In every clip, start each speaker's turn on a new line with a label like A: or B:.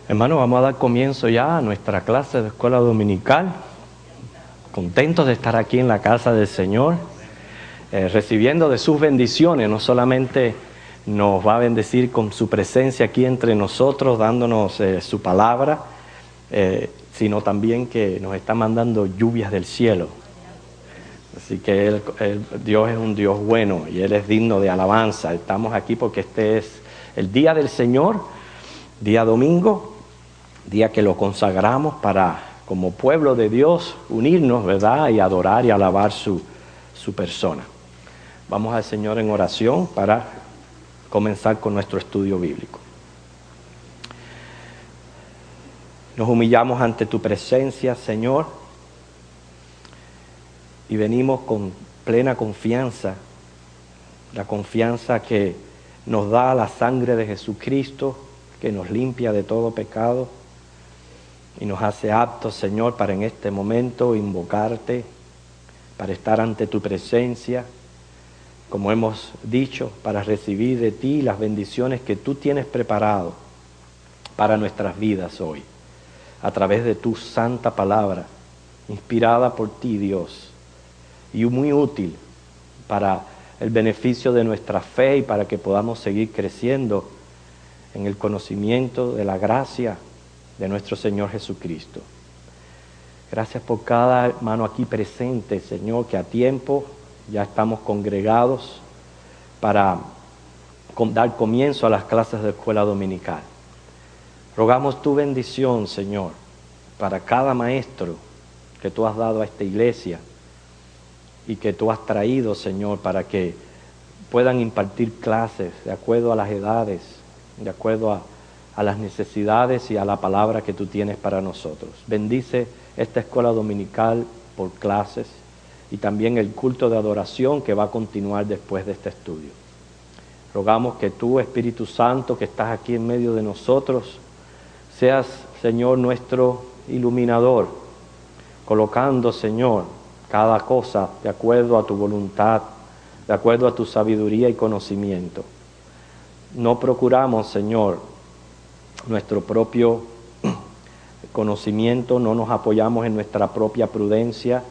A: Hermanos, vamos a dar comienzo ya a nuestra clase de escuela dominical. Contentos de estar aquí en la casa del Señor, recibiendo de sus bendiciones. No solamente nos va a bendecir con su presencia aquí entre nosotros, dándonos su palabra, sino también que nos está mandando lluvias del cielo. Así que Dios es un Dios bueno y Él es digno de alabanza. Estamos aquí porque este es el día del Señor, día domingo, día que lo consagramos para, como pueblo de Dios, unirnos, ¿verdad? Y adorar y alabar su persona. Vamos al Señor en oración para comenzar con nuestro estudio bíblico. Nos humillamos ante tu presencia, Señor, y venimos con plena confianza, la confianza que nos da la sangre de Jesucristo, que nos limpia de todo pecado y nos hace aptos, Señor, para en este momento invocarte, para estar ante tu presencia, como hemos dicho, para recibir de ti las bendiciones que tú tienes preparado para nuestras vidas hoy, a través de tu santa palabra, inspirada por ti, Dios, y muy útil para el beneficio de nuestra fe y para que podamos seguir creciendo en el conocimiento de la gracia de nuestro Señor Jesucristo. Gracias por cada hermano aquí presente, Señor, que a tiempo ya estamos congregados para dar comienzo a las clases de escuela dominical. Rogamos tu bendición, Señor, para cada maestro que tú has dado a esta iglesia y que tú has traído, Señor, para que puedan impartir clases de acuerdo a las edades, de acuerdo a las necesidades y a la palabra que tú tienes para nosotros. Bendice esta escuela dominical por clases y también el culto de adoración que va a continuar después de este estudio. Rogamos que tú, Espíritu Santo, que estás aquí en medio de nosotros, seas, Señor, nuestro iluminador, colocando, Señor, cada cosa de acuerdo a tu voluntad, de acuerdo a tu sabiduría y conocimiento. No procuramos, Señor, nuestro propio conocimiento, no nos apoyamos en nuestra propia prudencia.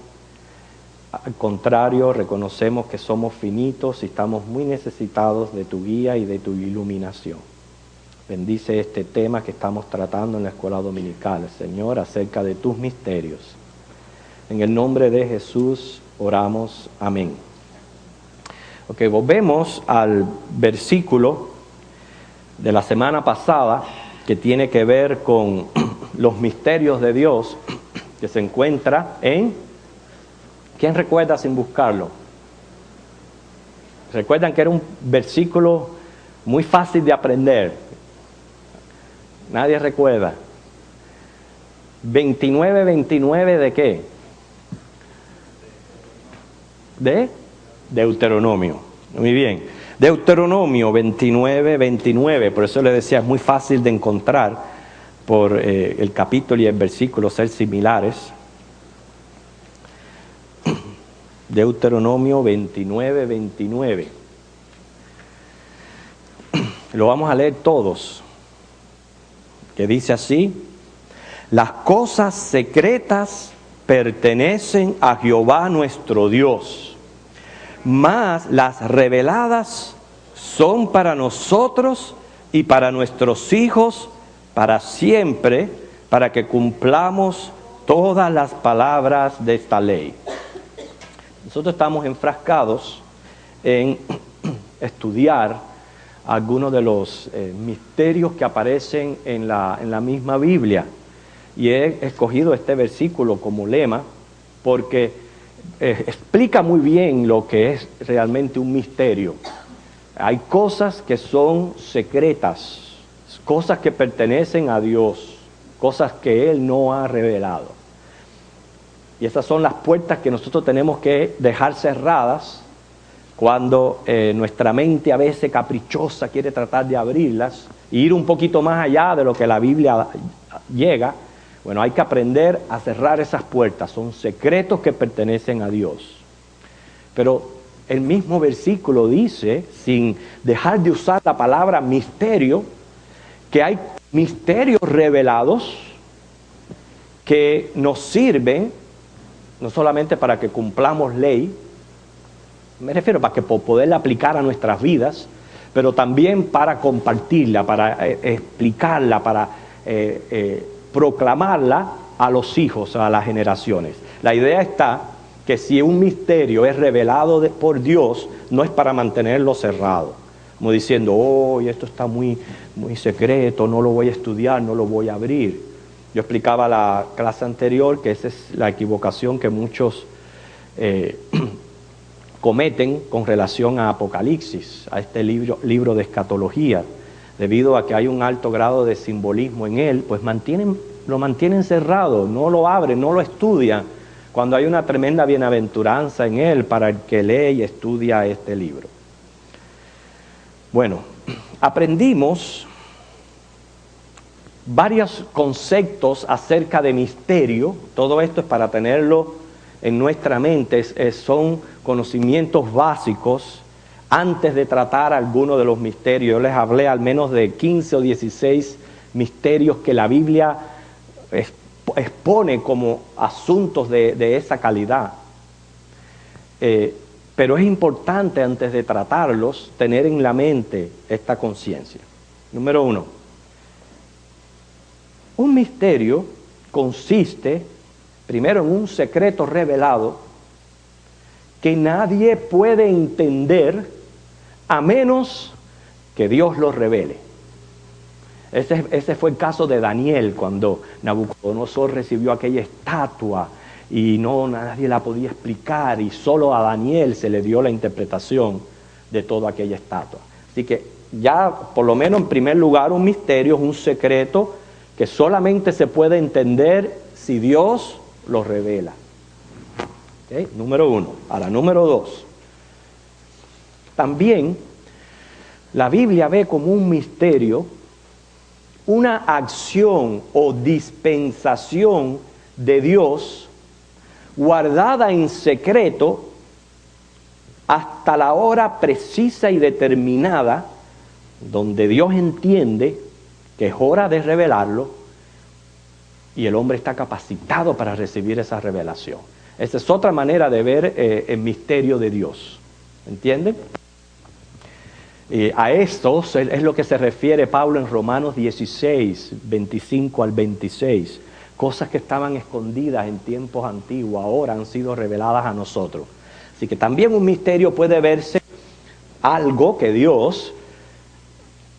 A: Al contrario, reconocemos que somos finitos y estamos muy necesitados de tu guía y de tu iluminación. Bendice este tema que estamos tratando en la escuela dominical, Señor, acerca de tus misterios. En el nombre de Jesús oramos. Amén. Ok, volvemos al versículo de la semana pasada que tiene que ver con los misterios de Dios, que se encuentra en... ¿Quién recuerda sin buscarlo? ¿Recuerdan que era un versículo muy fácil de aprender? ¿Nadie recuerda? 29 ¿de qué? De Deuteronomio. Muy bien. Deuteronomio 29, por eso le decía, es muy fácil de encontrar por el capítulo y el versículo ser similares. Deuteronomio 29. Lo vamos a leer todos, que dice así: las cosas secretas pertenecen a Jehová nuestro Dios, mas las reveladas son para nosotros y para nuestros hijos para siempre, para que cumplamos todas las palabras de esta ley. Nosotros estamos enfrascados en estudiar algunos de los misterios que aparecen en la misma Biblia. Y he escogido este versículo como lema porque explica muy bien lo que es realmente un misterio. Hay cosas que son secretas, cosas que pertenecen a Dios, cosas que Él no ha revelado. Y esas son las puertas que nosotros tenemos que dejar cerradas cuando nuestra mente a veces caprichosa quiere tratar de abrirlas e ir un poquito más allá de lo que la Biblia llega. Bueno, hay que aprender a cerrar esas puertas. Son secretos que pertenecen a Dios. Pero el mismo versículo dice, sin dejar de usar la palabra misterio, que hay misterios revelados que nos sirven no solamente para que cumplamos ley, me refiero para que poderla aplicar a nuestras vidas, pero también para compartirla, para explicarla, para proclamarla a los hijos, a las generaciones. La idea está que si un misterio es revelado por Dios, no es para mantenerlo cerrado, como diciendo, oh, esto está muy secreto, no lo voy a estudiar, no lo voy a abrir. Yo explicaba la clase anterior que esa es la equivocación que muchos cometen con relación a Apocalipsis, a este libro de escatología. Debido a que hay un alto grado de simbolismo en él, pues lo mantienen cerrado, no lo abren, no lo estudian, cuando hay una tremenda bienaventuranza en él para el que lee y estudia este libro. Bueno, aprendimos varios conceptos acerca de misterio. Todo esto es para tenerlo en nuestra mente, son conocimientos básicos antes de tratar alguno de los misterios. Yo les hablé al menos de 15 o 16 misterios que la Biblia expone como asuntos de esa calidad. Pero es importante antes de tratarlos tener en la mente esta conciencia. Número 1. Un misterio consiste primero en un secreto revelado que nadie puede entender a menos que Dios lo revele. Ese fue el caso de Daniel, cuando Nabucodonosor recibió aquella estatua y nadie la podía explicar, y solo a Daniel se le dio la interpretación de toda aquella estatua. Así que ya, por lo menos en primer lugar, un misterio es un secreto que solamente se puede entender si Dios lo revela. ¿Okay? Número 1. Ahora, número 2. También la Biblia ve como un misterio una acción o dispensación de Dios guardada en secreto hasta la hora precisa y determinada donde Dios entiende que es hora de revelarlo y el hombre está capacitado para recibir esa revelación. Esa es otra manera de ver el misterio de Dios. ¿Entienden? A esto es lo que se refiere Pablo en Romanos 16, 25 al 26. Cosas que estaban escondidas en tiempos antiguos, ahora han sido reveladas a nosotros. Así que también un misterio puede verse algo que Dios,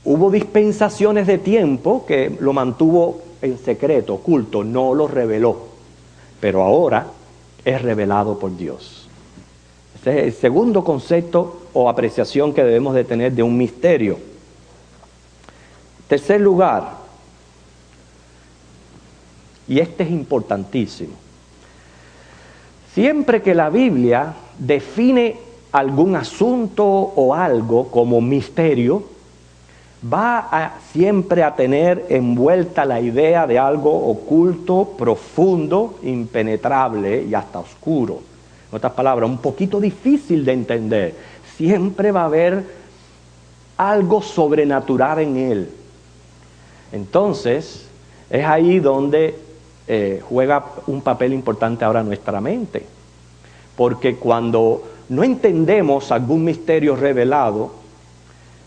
A: hubo dispensaciones de tiempo que lo mantuvo en secreto, oculto, no lo reveló. Pero ahora es revelado por Dios. Ese es el segundo concepto o apreciación que debemos de tener de un misterio. Tercer lugar, y este es importantísimo, siempre que la Biblia define algún asunto o algo como misterio, va siempre a tener envuelta la idea de algo oculto, profundo, impenetrable y hasta oscuro. En otras palabras, un poquito difícil de entender. Siempre va a haber algo sobrenatural en él. Entonces, es ahí donde juega un papel importante ahora nuestra mente. Porque cuando no entendemos algún misterio revelado,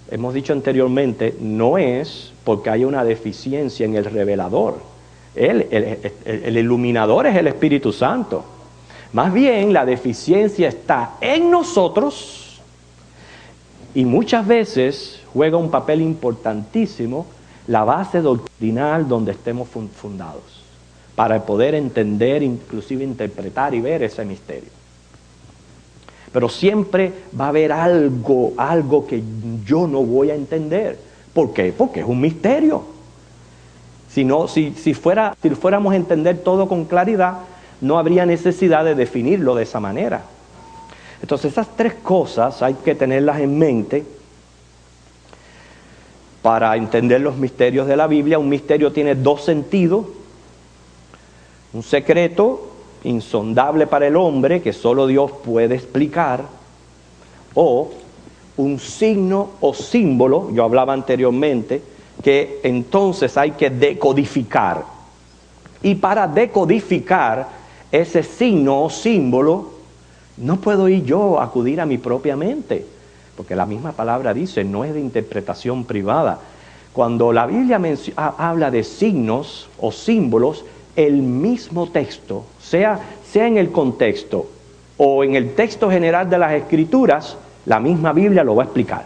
A: hemos dicho anteriormente, no es porque hay una deficiencia en el revelador. El iluminador es el Espíritu Santo. Más bien la deficiencia está en nosotros y muchas veces juega un papel importantísimo la base doctrinal donde estemos fundados para poder entender, inclusive interpretar y ver ese misterio. Pero siempre va a haber algo que yo no voy a entender. ¿Por qué? Porque es un misterio. Si fuéramos a entender todo con claridad, no habría necesidad de definirlo de esa manera. Entonces esas tres cosas hay que tenerlas en mente para entender los misterios de la Biblia. Un misterio tiene dos sentidos. Un secreto insondable para el hombre que solo Dios puede explicar, o un signo o símbolo, yo hablaba anteriormente, que entonces hay que decodificar. Y para decodificar ese signo o símbolo, no puedo ir yo a acudir a mi propia mente, porque la misma palabra dice, no es de interpretación privada. Cuando la Biblia habla de signos o símbolos, el mismo texto, sea en el contexto o en el texto general de las Escrituras, la misma Biblia lo va a explicar.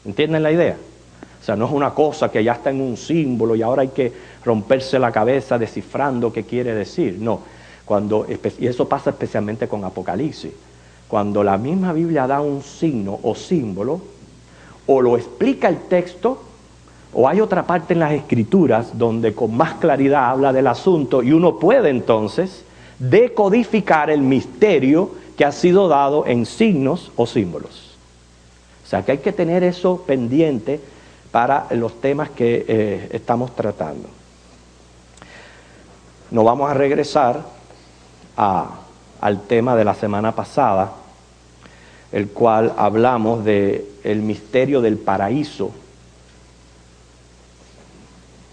A: ¿Entienden la idea? O sea, no es una cosa que ya está en un símbolo y ahora hay que romperse la cabeza descifrando qué quiere decir. No, y eso pasa especialmente con Apocalipsis. Cuando la misma Biblia da un signo o símbolo, o lo explica el texto, o hay otra parte en las Escrituras donde con más claridad habla del asunto y uno puede entonces decodificar el misterio que ha sido dado en signos o símbolos. O sea que hay que tener eso pendiente para los temas que estamos tratando. Nos vamos a regresar al tema de la semana pasada, el cual hablamos del misterio del paraíso,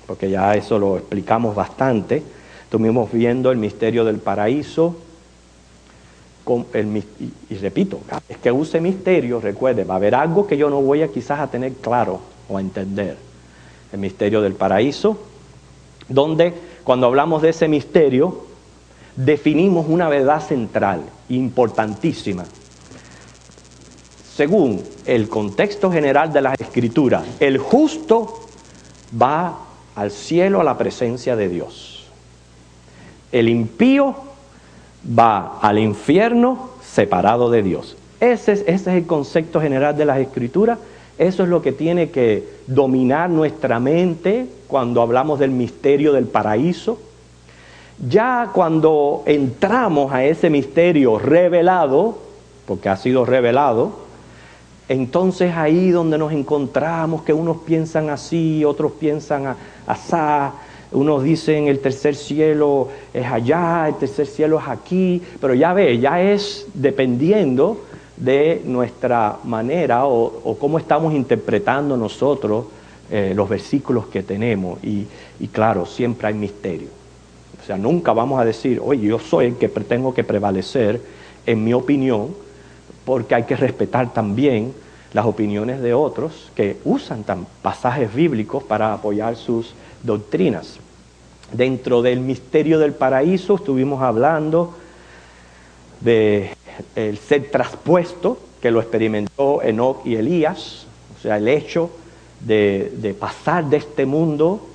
A: porque ya eso lo explicamos bastante. Estuvimos viendo el misterio del paraíso, y repito, es que use misterio, recuerde, va a haber algo que yo no voy a quizás a tener claro o a entender. El misterio del paraíso, donde cuando hablamos de ese misterio, definimos una verdad central, importantísima. Según el contexto general de las Escrituras, el justo va al cielo a la presencia de Dios. El impío va al infierno separado de Dios. Ese es el concepto general de las Escrituras. Eso es lo que tiene que dominar nuestra mente cuando hablamos del misterio del paraíso. Ya cuando entramos a ese misterio revelado, porque ha sido revelado, entonces ahí donde nos encontramos, que unos piensan así, otros piensan asá, unos dicen el tercer cielo es allá, el tercer cielo es aquí, pero ya es dependiendo de nuestra manera o cómo estamos interpretando nosotros los versículos que tenemos. Y claro, siempre hay misterio. O sea, nunca vamos a decir, oye, yo soy el que tengo que prevalecer en mi opinión, porque hay que respetar también las opiniones de otros que usan pasajes bíblicos para apoyar sus doctrinas. Dentro del misterio del paraíso estuvimos hablando de el ser traspuesto, que lo experimentó Enoc y Elías, o sea, el hecho de pasar de este mundo,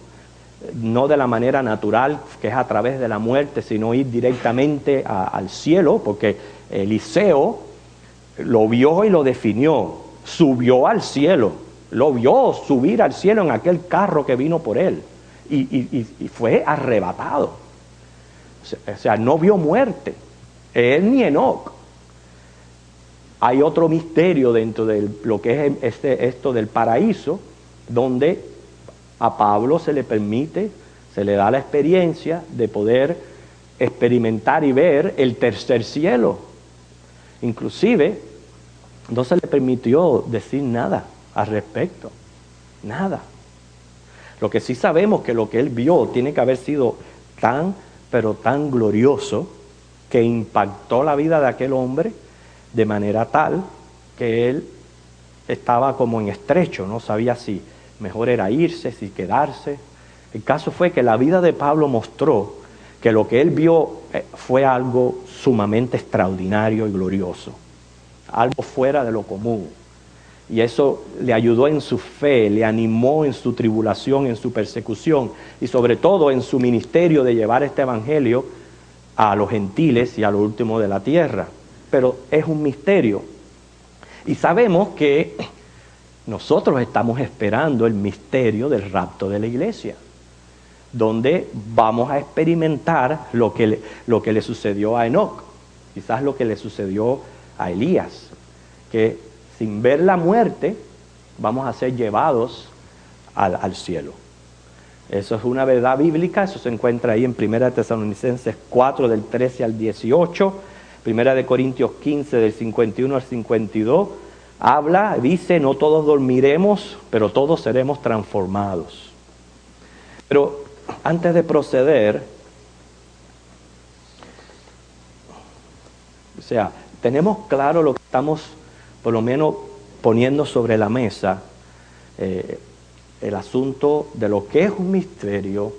A: no de la manera natural, que es a través de la muerte, sino ir directamente al cielo, porque Eliseo lo vio y lo definió, subió al cielo, lo vio subir al cielo en aquel carro que vino por él, y fue arrebatado. O sea, no vio muerte, él ni Enoc. Hay otro misterio dentro de lo que es esto del paraíso, donde a Pablo se le permite, se le da la experiencia de poder experimentar y ver el tercer cielo. Inclusive, no se le permitió decir nada al respecto, nada. Lo que sí sabemos que lo que él vio tiene que haber sido pero tan glorioso, que impactó la vida de aquel hombre de manera tal que él estaba como en estrecho, no sabía si mejor era irse, si quedarse. El caso fue que la vida de Pablo mostró que lo que él vio fue algo sumamente extraordinario y glorioso, algo fuera de lo común. Y eso le ayudó en su fe, le animó en su tribulación, en su persecución y sobre todo en su ministerio de llevar este evangelio a los gentiles y a lo último de la tierra. Pero es un misterio. Y sabemos que nosotros estamos esperando el misterio del rapto de la iglesia, donde vamos a experimentar lo que le sucedió a Enoc, quizás lo que le sucedió a Elías, que sin ver la muerte vamos a ser llevados al cielo. Eso es una verdad bíblica, eso se encuentra ahí en 1 Tesalonicenses 4 del 13 al 18, 1 Corintios 15 del 51 al 52, habla, dice, no todos dormiremos, pero todos seremos transformados. Pero antes de proceder, o sea, tenemos claro lo que estamos por lo menos poniendo sobre la mesa, el asunto de lo que es un misterio,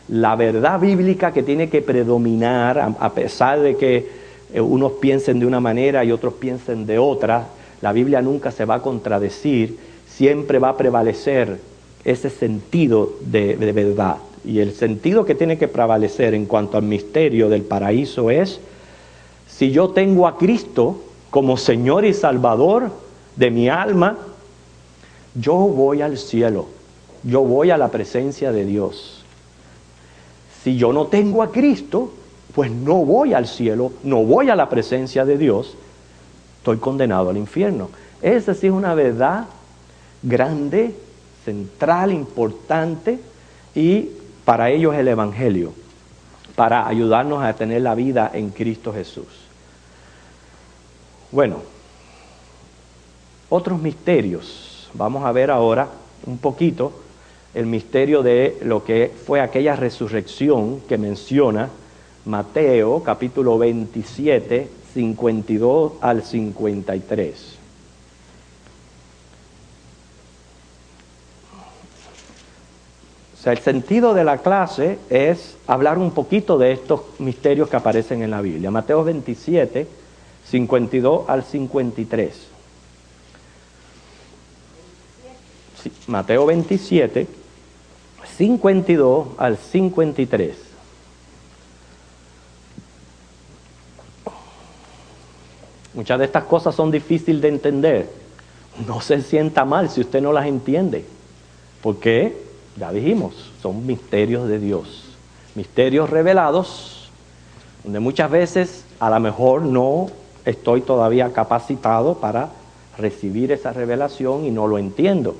A: la verdad bíblica que tiene que predominar, a pesar de que unos piensen de una manera y otros piensen de otra. La Biblia nunca se va a contradecir, siempre va a prevalecer ese sentido de verdad. Y el sentido que tiene que prevalecer en cuanto al misterio del paraíso es: si yo tengo a Cristo como Señor y Salvador de mi alma, yo voy al cielo, yo voy a la presencia de Dios. Si yo no tengo a Cristo, pues no voy al cielo, no voy a la presencia de Dios, estoy condenado al infierno. Esa sí es una verdad grande, central, importante, y para ello es el Evangelio, para ayudarnos a tener la vida en Cristo Jesús. Bueno, otros misterios. Vamos a ver ahora un poquito el misterio de lo que fue aquella resurrección que menciona Mateo capítulo 27, 52 al 53. O sea, el sentido de la clase es hablar un poquito de estos misterios que aparecen en la Biblia. Mateo 27, 52 al 53. Sí, Mateo 27, 52 al 53. Muchas de estas cosas son difíciles de entender. No se sienta mal si usted no las entiende. Porque, ya dijimos, son misterios de Dios. Misterios revelados, donde muchas veces a lo mejor no estoy todavía capacitado para recibir esa revelación y no lo entiendo.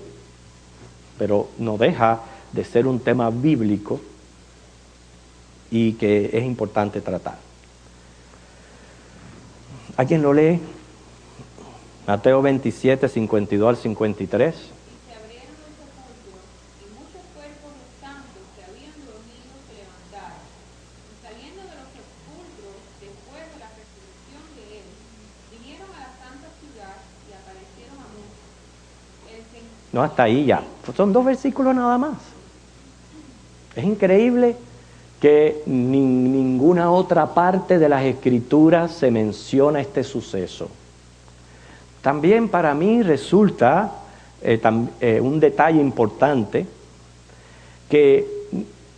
A: Pero no deja de ser un tema bíblico y que es importante tratar. ¿Alguien lo lee? Mateo 27, 52 al 53.
B: Y se abrieron los sepulcros, y muchos cuerpos de santos que habían dormido se levantaron. Y saliendo de los sepulcros, después de la resurrección de él, vinieron a la santa ciudad y aparecieron a muchos.
A: No, hasta ahí ya. Son 2 versículos nada más. Es increíble que ninguna otra parte de las Escrituras se menciona este suceso. También para mí resulta un detalle importante que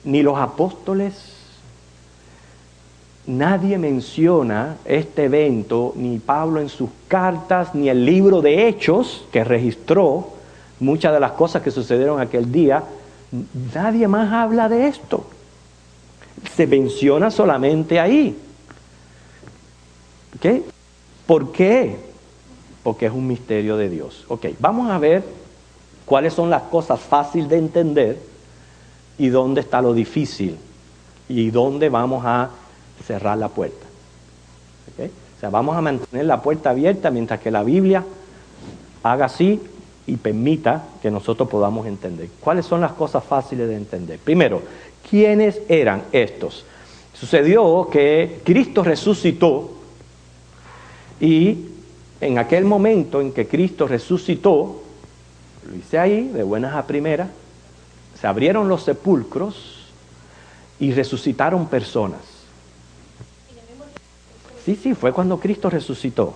A: ni los apóstoles, nadie menciona este evento, ni Pablo en sus cartas, ni el libro de Hechos que registró muchas de las cosas que sucedieron aquel día. Nadie más habla de esto. Se menciona solamente ahí. ¿Okay? ¿Por qué? Porque es un misterio de Dios. Ok, vamos a ver cuáles son las cosas fáciles de entender y dónde está lo difícil y dónde vamos a cerrar la puerta. ¿Okay? O sea, vamos a mantener la puerta abierta mientras que la Biblia haga así y permita que nosotros podamos entender. ¿Cuáles son las cosas fáciles de entender? Primero, ¿quiénes eran estos? Sucedió que Cristo resucitó y en aquel momento en que Cristo resucitó, lo hice ahí, de buenas a primeras, se abrieron los sepulcros y resucitaron personas. Sí, fue cuando Cristo resucitó.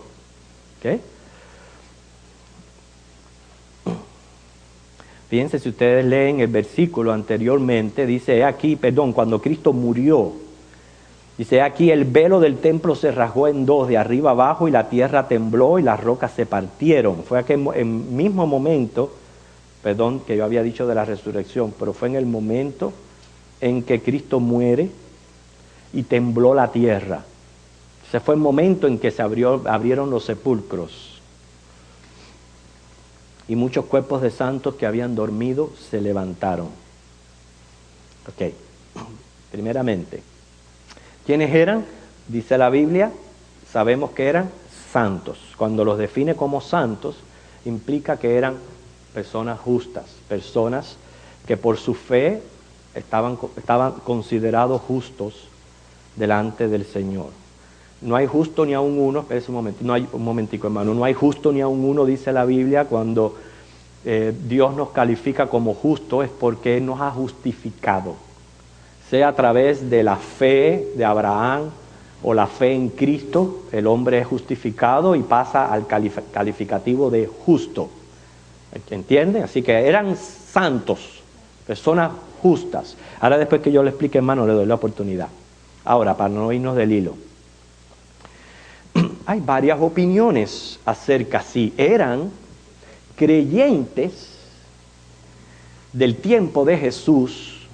A: ¿Okay? Fíjense, si ustedes leen el versículo anteriormente, dice aquí, cuando Cristo murió, dice aquí, el velo del templo se rasgó en 2, de arriba abajo, y la tierra tembló y las rocas se partieron. Fue aquel mismo momento, que yo había dicho de la resurrección, pero fue en el momento en que Cristo muere y tembló la tierra. Ese fue el momento en que se abrieron los sepulcros. Y muchos cuerpos de santos que habían dormido se levantaron. Ok, primeramente, ¿quiénes eran? Dice la Biblia, sabemos que eran santos. Cuando los define como santos, implica que eran personas justas, personas que por su fe estaban considerados justos delante del Señor. No hay justo ni aun uno, espérese un momentico hermano, no hay justo ni aun uno, dice la Biblia, cuando Dios nos califica como justos es porque Él nos ha justificado, sea a través de la fe de Abraham o la fe en Cristo, el hombre es justificado y pasa al calificativo de justo. ¿Entiende? Así que eran santos, personas justas. Ahora después que yo le explique, hermano, le doy la oportunidad. Ahora, para no irnos del hilo. Hay varias opiniones acerca si eran creyentes del tiempo de Jesús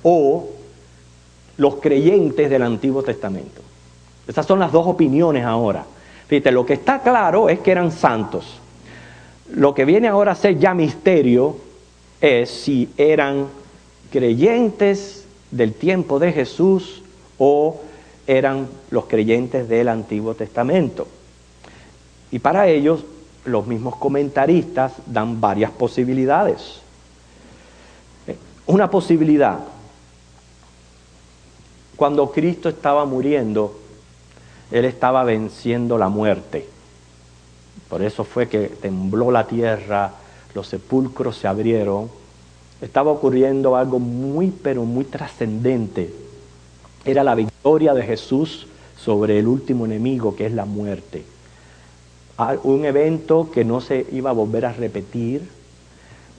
A: o los creyentes del Antiguo Testamento. Esas son las dos opiniones ahora. Fíjate, lo que está claro es que eran santos. Lo que viene ahora a ser ya misterio es si eran creyentes del tiempo de Jesús o eran los creyentes del Antiguo Testamento. Y para ellos, los mismos comentaristas dan varias posibilidades. Una posibilidad, cuando Cristo estaba muriendo, Él estaba venciendo la muerte. Por eso fue que tembló la tierra, los sepulcros se abrieron. Estaba ocurriendo algo muy, pero muy trascendente. Era la victoria de Jesús sobre el último enemigo, que es la muerte. Un evento que no se iba a volver a repetir,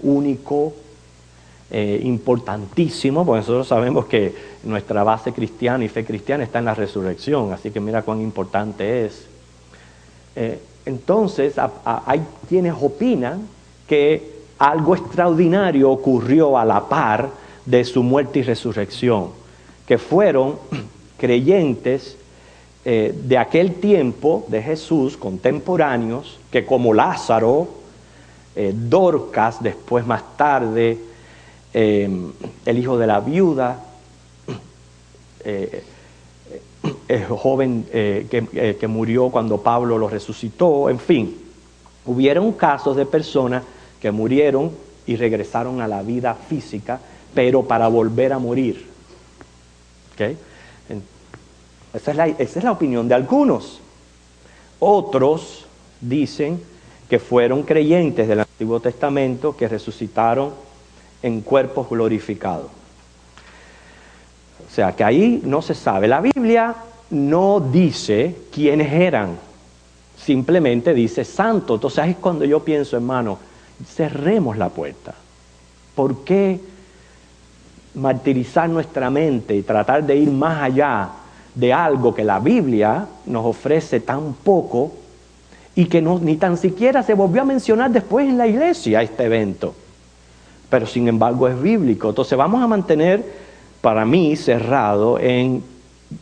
A: único, importantísimo, porque nosotros sabemos que nuestra base cristiana y fe cristiana está en la resurrección, así que mira cuán importante es. Entonces, hay quienes opinan que algo extraordinario ocurrió a la par de su muerte y resurrección, que fueron creyentes de aquel tiempo de Jesús, contemporáneos, que como Lázaro, Dorcas, después más tarde, el hijo de la viuda, el joven que murió cuando Pablo lo resucitó, en fin, hubieron casos de personas que murieron y regresaron a la vida física, pero para volver a morir. ¿Okay? Esa es la opinión de algunos. Otros dicen que fueron creyentes del Antiguo Testamento que resucitaron en cuerpos glorificados. O sea, que ahí no se sabe. La Biblia no dice quiénes eran, simplemente dice santos. Entonces es cuando yo pienso, hermano, cerremos la puerta. ¿Por qué martirizar nuestra mente y tratar de ir más allá de algo que la Biblia nos ofrece tan poco y que ni tan siquiera se volvió a mencionar después en la iglesia este evento? Pero sin embargo es bíblico. Entonces vamos a mantener, para mí, cerrado en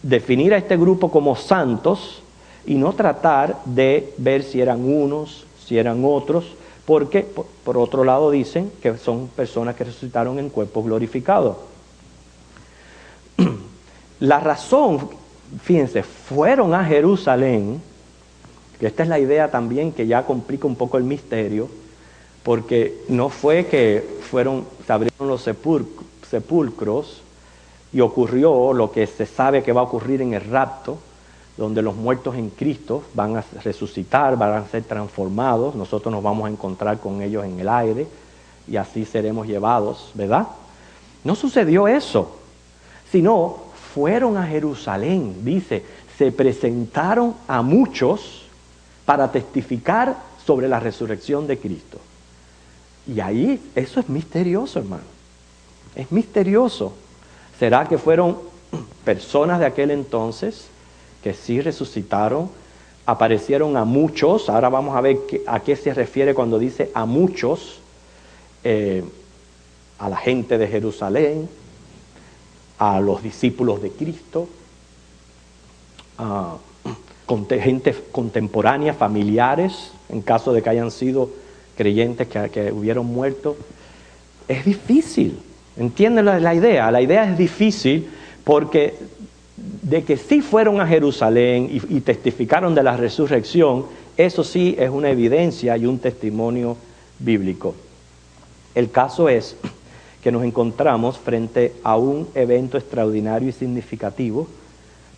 A: definir a este grupo como santos y no tratar de ver si eran unos, si eran otros, porque por otro lado dicen que son personas que resucitaron en cuerpos glorificados. La razón, fíjense, fueron a Jerusalén, que esta es la idea también que ya complica un poco el misterio, porque no fue que se abrieron los sepulcros y ocurrió lo que se sabe que va a ocurrir en el rapto, donde los muertos en Cristo van a resucitar, van a ser transformados, nosotros nos vamos a encontrar con ellos en el aire y así seremos llevados, ¿verdad? No sucedió eso, sino fueron a Jerusalén, dice, se presentaron a muchos para testificar sobre la resurrección de Cristo. Y ahí, eso es misterioso, hermano, es misterioso. ¿Será que fueron personas de aquel entonces que sí resucitaron, aparecieron a muchos? Ahora vamos a ver a qué se refiere cuando dice a muchos, a la gente de Jerusalén, a los discípulos de Cristo, a gente contemporánea, familiares, en caso de que hayan sido creyentes que hubieron muerto. Es difícil, ¿entienden la idea? La idea es difícil porque de que sí fueron a Jerusalén y testificaron de la resurrección, Eso sí es una evidencia y un testimonio bíblico. El caso es que nos encontramos frente a un evento extraordinario y significativo.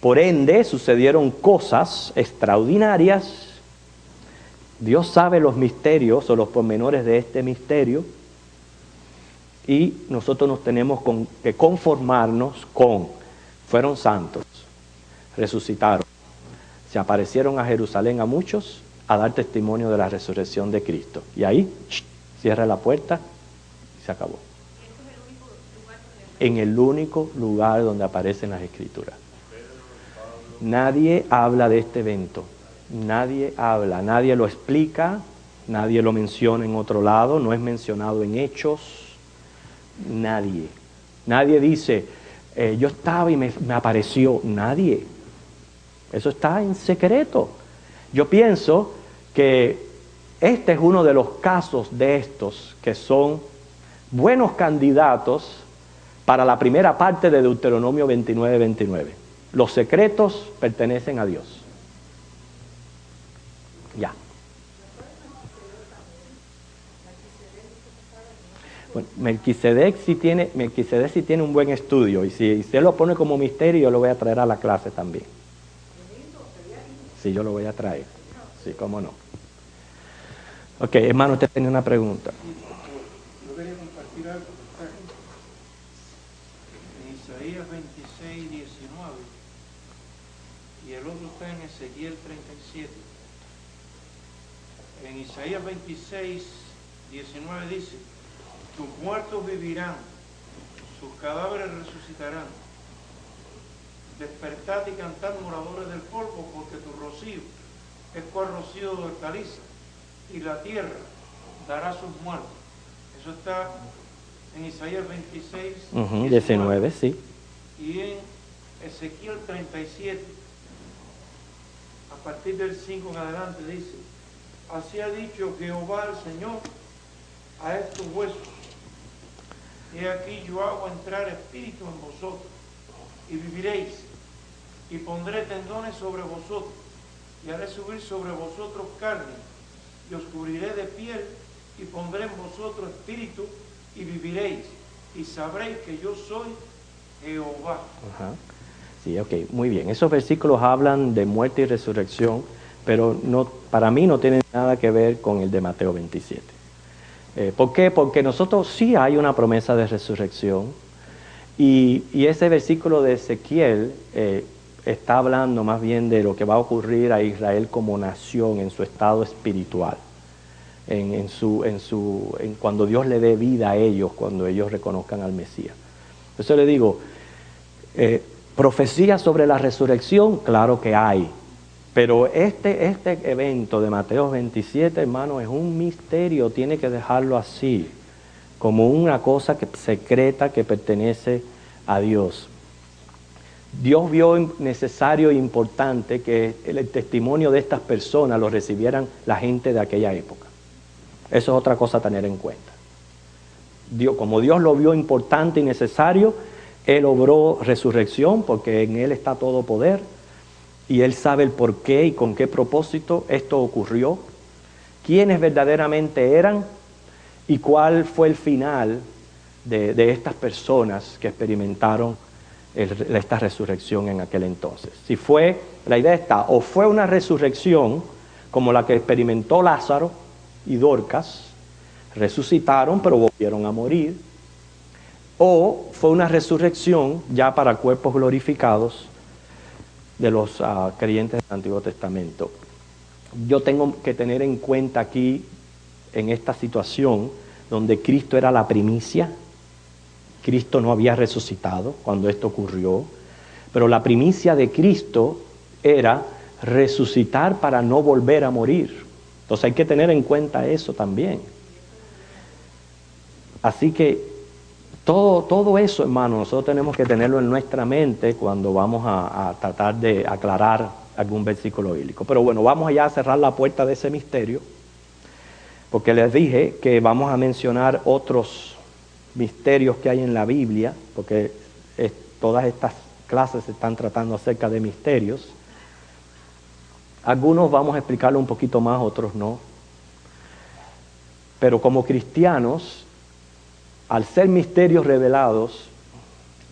A: Por ende, sucedieron cosas extraordinarias. Dios sabe los misterios o los pormenores de este misterio y nosotros nos tenemos que conformarnos con, fueron santos, resucitaron, se aparecieron a Jerusalén a muchos a dar testimonio de la resurrección de Cristo. Y ahí, cierra la puerta y se acabó. En el único lugar donde aparecen las Escrituras. Nadie habla de este evento. Nadie habla, nadie lo explica, nadie lo menciona en otro lado, no es mencionado en Hechos, nadie. Nadie dice, yo estaba y me apareció, nadie. Eso está en secreto. Yo pienso que este es uno de los casos de estos que son buenos candidatos para la primera parte de Deuteronomio 29:29. Los secretos pertenecen a Dios. Ya. Bueno, Melquisedec sí tiene un buen estudio, y si usted lo pone como misterio, yo lo voy a traer a la clase también. Sí, yo lo voy a traer. Sí, cómo no. Ok, hermano, usted tenía una pregunta.
C: Yo quería compartir algo que está en Isaías 26:19 y el otro está en Ezequiel 37. En Isaías 26:19 dice: tus muertos vivirán, sus cadáveres resucitarán. Despertad y cantad, moradores del polvo, porque tu rocío es cual rocío de hortaliza, y la tierra dará sus muertos. Eso está en Isaías 26:19,
A: sí.
C: Y en Ezequiel 37, a partir del 5 en adelante, dice: así ha dicho Jehová el Señor a estos huesos: he aquí yo hago entrar espíritu en vosotros, y viviréis, y pondré tendones sobre vosotros, y haré subir sobre vosotros carne, y os cubriré de piel, y pondré en vosotros espíritu, y viviréis, y sabréis que yo soy Jehová.
A: Ajá. Sí, ok, muy bien. Esos versículos hablan de muerte y resurrección, pero no, para mí no tienen nada que ver con el de Mateo 27. ¿Por qué? Porque nosotros sí hay una promesa de resurrección, y ese versículo de Ezequiel está hablando más bien de lo que va a ocurrir a Israel como nación en su estado espiritual, cuando Dios le dé vida a ellos, cuando ellos reconozcan al Mesías. Eso le digo, profecía sobre la resurrección, claro que hay, pero este evento de Mateo 27, hermano, es un misterio, tiene que dejarlo así, como una cosa secreta que pertenece a Dios. Dios vio necesario e importante que el testimonio de estas personas lo recibieran la gente de aquella época. Eso es otra cosa a tener en cuenta. Como Dios lo vio importante y necesario, Él obró resurrección porque en Él está todo poder y Él sabe el por qué y con qué propósito esto ocurrió, quiénes verdaderamente eran y cuál fue el final de estas personas que experimentaron esta resurrección en aquel entonces. La idea está, o fue una resurrección como la que experimentó Lázaro y Dorcas, resucitaron pero volvieron a morir, o fue una resurrección ya para cuerpos glorificados de los creyentes del Antiguo Testamento. Yo tengo que tener en cuenta aquí, en esta situación, donde Cristo era la primicia. Cristo no había resucitado cuando esto ocurrió, pero la primicia de Cristo era resucitar para no volver a morir. Entonces hay que tener en cuenta eso también. Así que todo eso, hermano, nosotros tenemos que tenerlo en nuestra mente cuando vamos a tratar de aclarar algún versículo bíblico. Pero bueno, vamos allá a cerrar la puerta de ese misterio, porque les dije que vamos a mencionar otros misterios que hay en la Biblia, porque todas estas clases se están tratando acerca de misterios. Algunos vamos a explicarlo un poquito más, otros no. Pero como cristianos, al ser misterios revelados,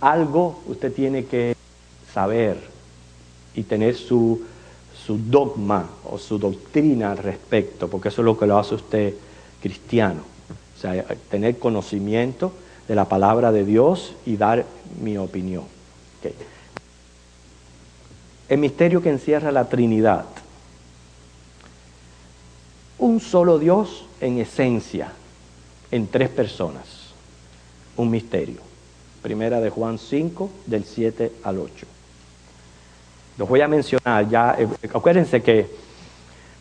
A: algo usted tiene que saber y tener su dogma o su doctrina al respecto, porque eso es lo que lo hace usted cristiano. O sea, tener conocimiento de la palabra de Dios y dar mi opinión. Okay. El misterio que encierra la Trinidad. Un solo Dios en esencia, en tres personas. Un misterio. Primera de Juan 5, del 7 al 8. Los voy a mencionar ya. Acuérdense que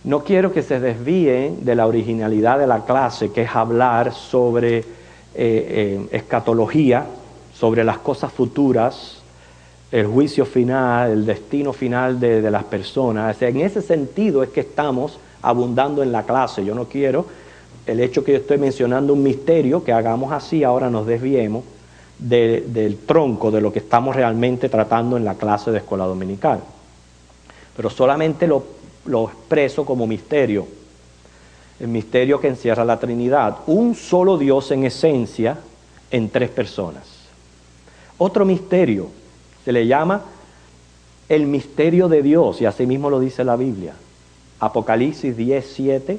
A: no quiero que se desvíen de la originalidad de la clase, que es hablar sobre escatología, sobre las cosas futuras, el juicio final, el destino final de las personas. O sea, en ese sentido es que estamos abundando en la clase. Yo no quiero el hecho que yo estoy mencionando un misterio, que hagamos así, ahora nos desviemos del tronco de lo que estamos realmente tratando en la clase de escuela dominical. Pero solamente lo expreso como misterio. El misterio que encierra la Trinidad. Un solo Dios en esencia, en tres personas. Otro misterio se le llama el misterio de Dios, y así mismo lo dice la Biblia. Apocalipsis 10:7,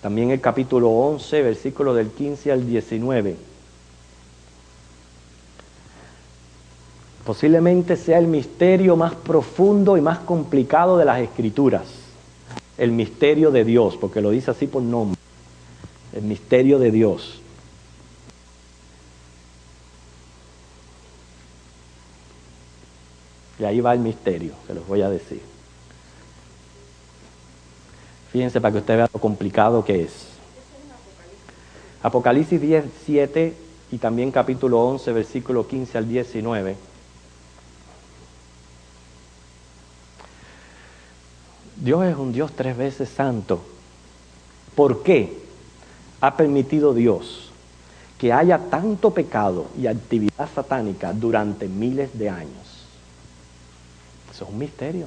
A: también el capítulo 11, versículos del 15 al 19. Posiblemente sea el misterio más profundo y más complicado de las Escrituras. El misterio de Dios, porque lo dice así por nombre. El misterio de Dios. Y ahí va el misterio, se los voy a decir. Fíjense para que usted vea lo complicado que es. Apocalipsis 10:7 y también capítulo 11, versículo 15 al 19. Dios es un Dios tres veces santo. ¿Por qué ha permitido Dios que haya tanto pecado y actividad satánica durante miles de años? Eso es un misterio.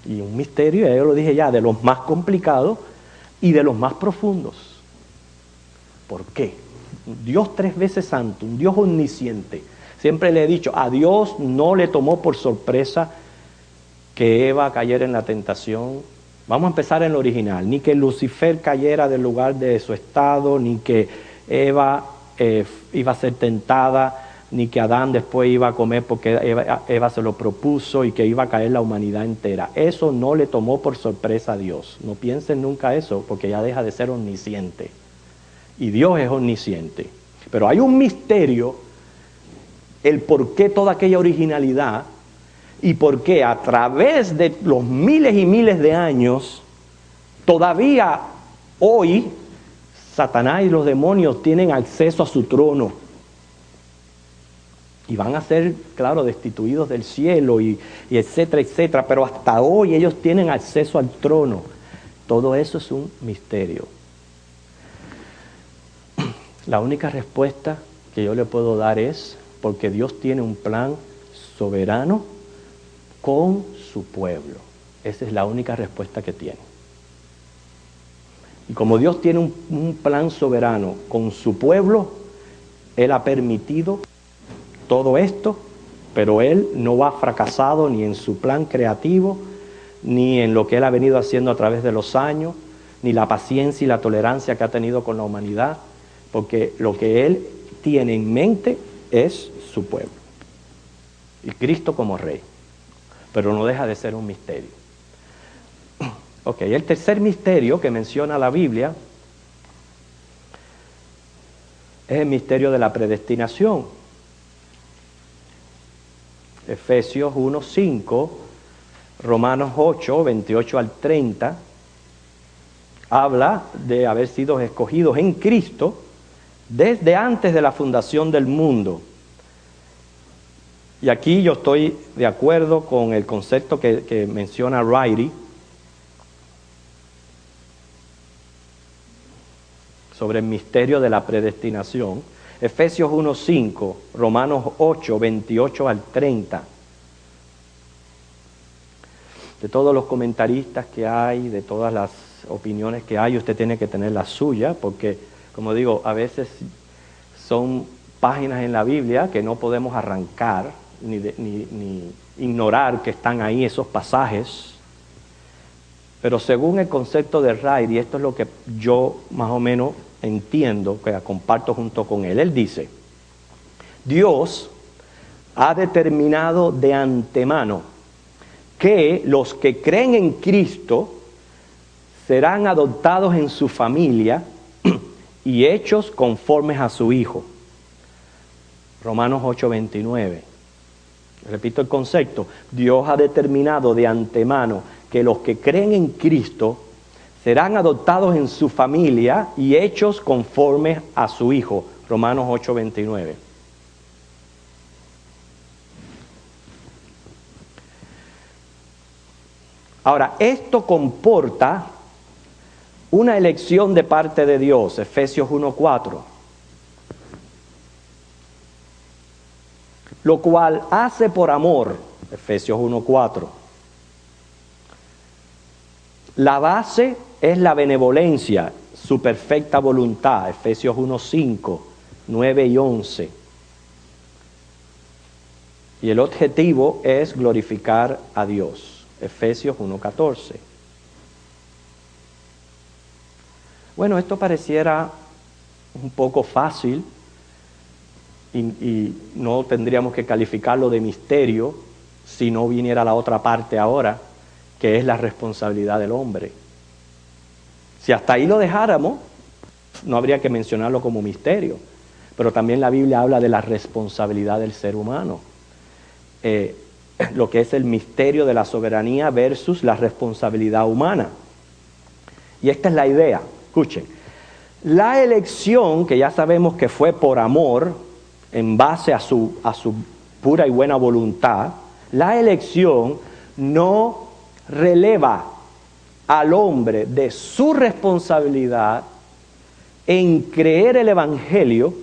A: Y un misterio, ya yo lo dije ya, de los más complicados y de los más profundos. ¿Por qué? Un Dios tres veces santo, un Dios omnisciente. Siempre le he dicho, a Dios no le tomó por sorpresa que Eva cayera en la tentación. Vamos a empezar en lo original. Ni que Lucifer cayera del lugar de su estado, ni que Eva iba a ser tentada, ni que Adán después iba a comer porque Eva se lo propuso y que iba a caer la humanidad entera. Eso no le tomó por sorpresa a Dios. No piensen nunca eso, porque ya deja de ser omnisciente. Y Dios es omnisciente. Pero hay un misterio, el por qué toda aquella originalidad y por qué a través de los miles y miles de años, todavía hoy, Satanás y los demonios tienen acceso a su trono. Y van a ser, claro, destituidos del cielo y etcétera, etcétera. Pero hasta hoy ellos tienen acceso al trono. Todo eso es un misterio. La única respuesta que yo le puedo dar es porque Dios tiene un plan soberano con su pueblo. Esa es la única respuesta que tiene. Y como Dios tiene un plan soberano con su pueblo, Él ha permitido todo esto, pero Él no ha fracasado ni en su plan creativo, ni en lo que Él ha venido haciendo a través de los años, ni la paciencia y la tolerancia que ha tenido con la humanidad, porque lo que Él tiene en mente es su pueblo. Y Cristo como Rey. Pero no deja de ser un misterio. Ok, el tercer misterio que menciona la Biblia es el misterio de la predestinación. Efesios 1:5, Romanos 8, 28 al 30, habla de haber sido escogidos en Cristo desde antes de la fundación del mundo. Y aquí yo estoy de acuerdo con el concepto que menciona Riley sobre el misterio de la predestinación. Efesios 1:5, Romanos 8, 28 al 30. de todos los comentaristas que hay, de todas las opiniones que hay, usted tiene que tener la suya, porque, como digo, a veces son páginas en la Biblia que no podemos arrancar ni ignorar que están ahí esos pasajes. Pero según el concepto de Wright, y esto es lo que yo más o menos entiendo, que comparto junto con él dice: Dios ha determinado de antemano que los que creen en Cristo serán adoptados en su familia y hechos conformes a su Hijo. Romanos 8:29. Repito el concepto. Dios ha determinado de antemano que los que creen en Cristo serán adoptados en su familia y hechos conformes a su Hijo. Romanos 8:29. Ahora, esto comporta una elección de parte de Dios, Efesios 1:4, lo cual hace por amor, Efesios 1:4. La base es la benevolencia, su perfecta voluntad, Efesios 1:5, 9 y 11. Y el objetivo es glorificar a Dios, Efesios 1:14. Bueno, esto pareciera un poco fácil y no tendríamos que calificarlo de misterio si no viniera la otra parte ahora, que es la responsabilidad del hombre. Si hasta ahí lo dejáramos, no habría que mencionarlo como misterio, pero también la Biblia habla de la responsabilidad del ser humano, lo que es el misterio de la soberanía versus la responsabilidad humana. Y esta es la idea. Escuchen, la elección, que ya sabemos que fue por amor, en base a su pura y buena voluntad, la elección no releva al hombre de su responsabilidad en creer el Evangelio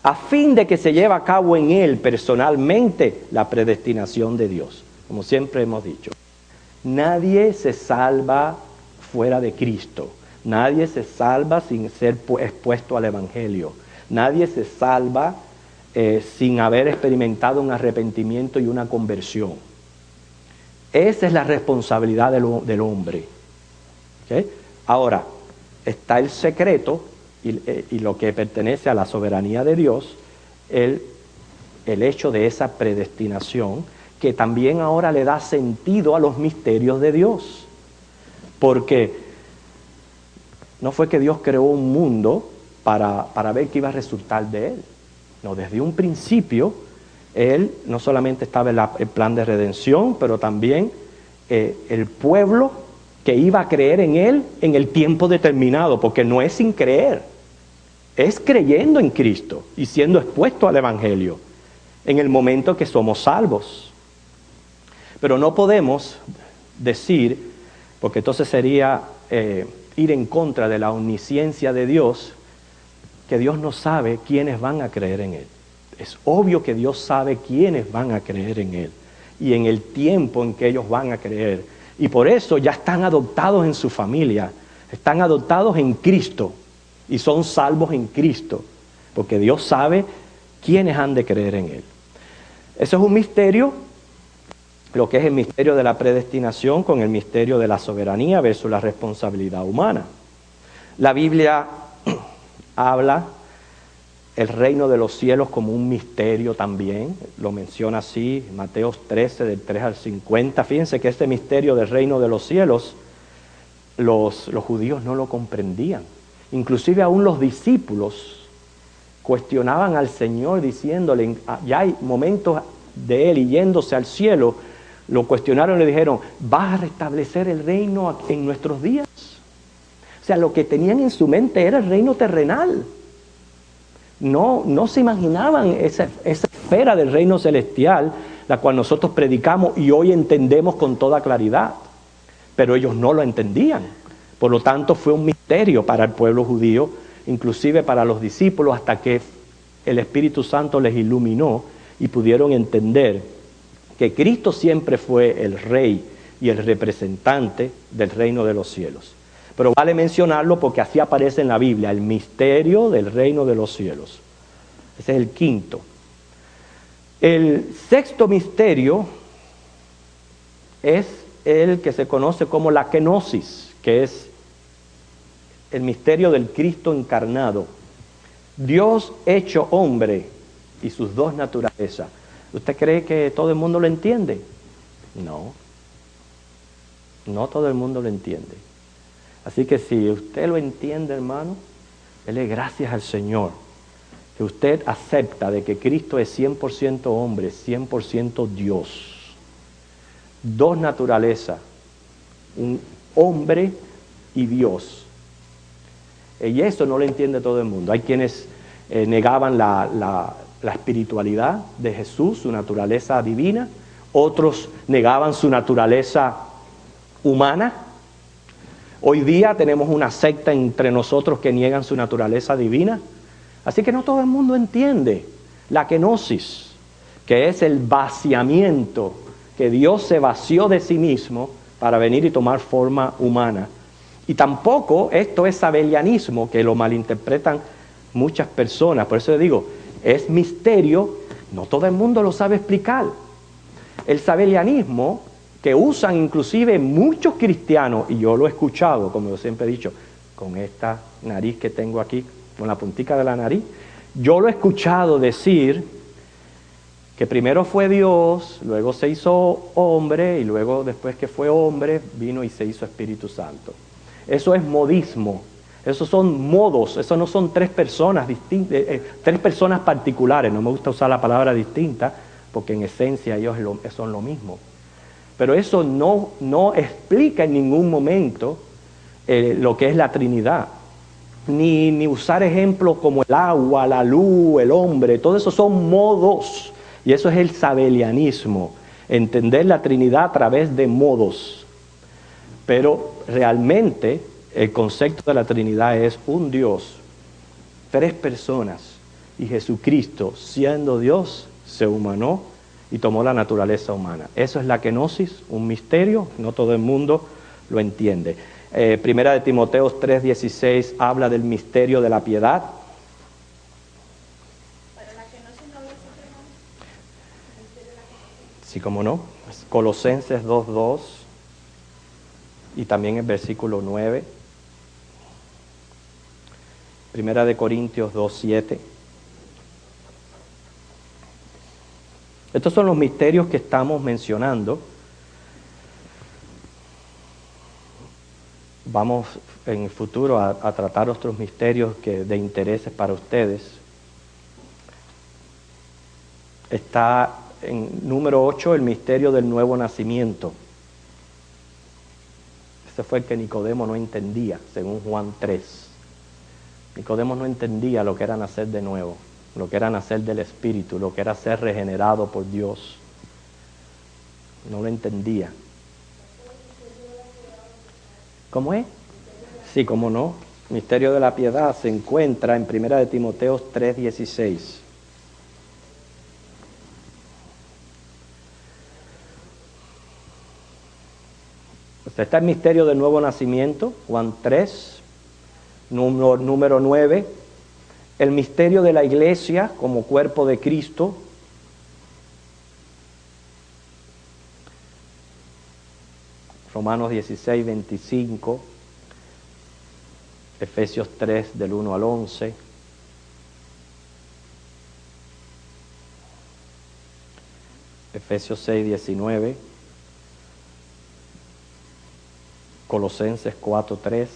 A: a fin de que se lleve a cabo en él personalmente la predestinación de Dios. Como siempre hemos dicho, nadie se salva fuera de Cristo. Nadie se salva sin ser expuesto al Evangelio. Nadie se salva sin haber experimentado un arrepentimiento y una conversión. Esa es la responsabilidad del hombre. ¿Okay? Ahora, está el secreto y lo que pertenece a la soberanía de Dios, el hecho de esa predestinación, que también ahora le da sentido a los misterios de Dios. Porque no fue que Dios creó un mundo para ver qué iba a resultar de él. No, desde un principio, él no solamente estaba en el plan de redención, pero también el pueblo que iba a creer en él en el tiempo determinado, porque no es sin creer, es creyendo en Cristo y siendo expuesto al Evangelio en el momento que somos salvos. Pero no podemos decir, porque entonces sería ir en contra de la omnisciencia de Dios, que Dios no sabe quiénes van a creer en Él. Es obvio que Dios sabe quiénes van a creer en Él y en el tiempo en que ellos van a creer. Y por eso ya están adoptados en su familia, están adoptados en Cristo y son salvos en Cristo, porque Dios sabe quiénes han de creer en Él. Eso es un misterio, lo que es el misterio de la predestinación con el misterio de la soberanía versus la responsabilidad humana. La Biblia habla el reino de los cielos como un misterio también, lo menciona así, Mateo 13, del 3 al 50. Fíjense que este misterio del reino de los cielos, los judíos no lo comprendían. Inclusive aún los discípulos cuestionaban al Señor diciéndole, ya hay momentos de Él y yéndose al cielo, lo cuestionaron y le dijeron, ¿vas a restablecer el reino en nuestros días? O sea, lo que tenían en su mente era el reino terrenal. No se imaginaban esa esfera del reino celestial, la cual nosotros predicamos y hoy entendemos con toda claridad. Pero ellos no lo entendían. Por lo tanto, fue un misterio para el pueblo judío, inclusive para los discípulos, hasta que el Espíritu Santo les iluminó y pudieron entender que Cristo siempre fue el Rey y el representante del reino de los cielos. Pero vale mencionarlo porque así aparece en la Biblia, el misterio del reino de los cielos. Ese es el quinto. El sexto misterio es el que se conoce como la kenosis, que es el misterio del Cristo encarnado. Dios hecho hombre y sus dos naturalezas. ¿Usted cree que todo el mundo lo entiende? No. No todo el mundo lo entiende. Así que si usted lo entiende, hermano, dele gracias al Señor. Que usted acepta de que Cristo es 100% hombre, 100% Dios. Dos naturalezas, un hombre y Dios. Y eso no lo entiende todo el mundo. Hay quienes negaban la espiritualidad de Jesús, su naturaleza divina. Otros negaban su naturaleza humana. Hoy día tenemos una secta entre nosotros que niegan su naturaleza divina. Así que no todo el mundo entiende la kenosis, que es el vaciamiento, que Dios se vació de sí mismo para venir y tomar forma humana. Y tampoco esto es sabelianismo, que lo malinterpretan muchas personas. Por eso yo digo, es misterio, no todo el mundo lo sabe explicar. El sabelianismo, que usan inclusive muchos cristianos, y yo lo he escuchado, como yo siempre he dicho, con esta nariz que tengo aquí, con la puntica de la nariz, yo lo he escuchado decir que primero fue Dios, luego se hizo hombre, y luego después que fue hombre, vino y se hizo Espíritu Santo. Eso es modismo, esos son modos, eso no son tres personas distintas, tres personas particulares. No me gusta usar la palabra distinta, porque en esencia ellos son lo mismo. Pero eso no explica en ningún momento lo que es la Trinidad. Ni usar ejemplos como el agua, la luz, el hombre, todo eso son modos. Y eso es el sabelianismo, entender la Trinidad a través de modos. Pero realmente el concepto de la Trinidad es un Dios, tres personas, y Jesucristo, siendo Dios, se humanó y tomó la naturaleza humana. Eso es la kenosis, un misterio, no todo el mundo lo entiende. Primera de Timoteo 3:16 habla del misterio de la piedad.
B: Para la kenosis no había secreto.
A: Sí, cómo no. Colosenses 2:2 y también el versículo 9. Primera de Corintios 2:7. Estos son los misterios que estamos mencionando. Vamos en el futuro a tratar otros misterios de interés para ustedes. Está en número 8 el misterio del nuevo nacimiento. Ese fue el que Nicodemo no entendía, según Juan 3. Nicodemo no entendía lo que era nacer de nuevo, lo que era nacer del Espíritu, lo que era ser regenerado por Dios. No lo entendía. ¿Cómo es? Sí, cómo no. Misterio de la piedad se encuentra en Primera de Timoteo 3:16. Está el misterio del nuevo nacimiento, Juan 3, número 9. El misterio de la iglesia como cuerpo de Cristo. Romanos 16:25. Efesios 3, del 1 al 11. Efesios 6:19. Colosenses 4:3.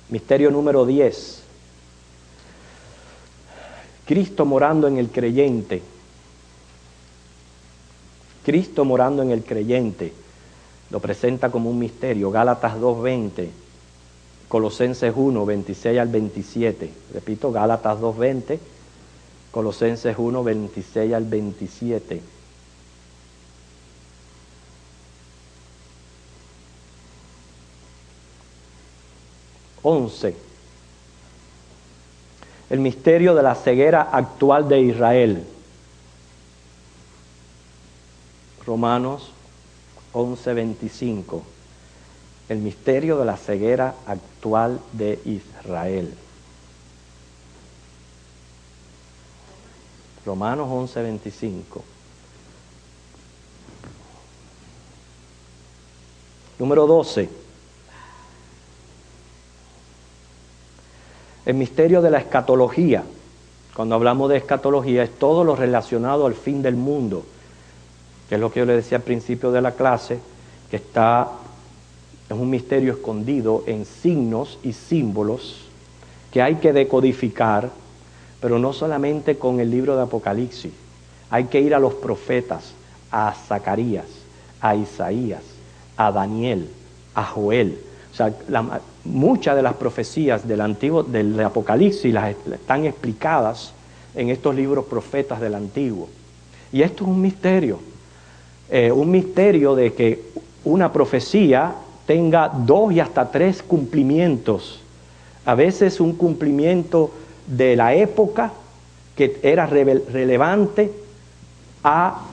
A: Misterio número 10. Cristo morando en el creyente. Cristo morando en el creyente. Lo presenta como un misterio. Gálatas 2:20. Colosenses 1:26 al 27. Repito, Gálatas 2:20. Colosenses 1:26 al 27. El misterio de la ceguera actual de Israel. Romanos 11:25. El misterio de la ceguera actual de Israel. Romanos 11:25. Número 12. El misterio de la escatología. Cuando hablamos de escatología es todo lo relacionado al fin del mundo, que es lo que yo le decía al principio de la clase, que es un misterio escondido en signos y símbolos que hay que decodificar, pero no solamente con el libro de Apocalipsis. Hay que ir a los profetas, a Zacarías, a Isaías, a Daniel, a Joel. O sea, muchas de las profecías del Apocalipsis están explicadas en estos libros profetas del Antiguo. Y esto es un misterio de que una profecía tenga 2 y hasta 3 cumplimientos. A veces un cumplimiento de la época que era relevante a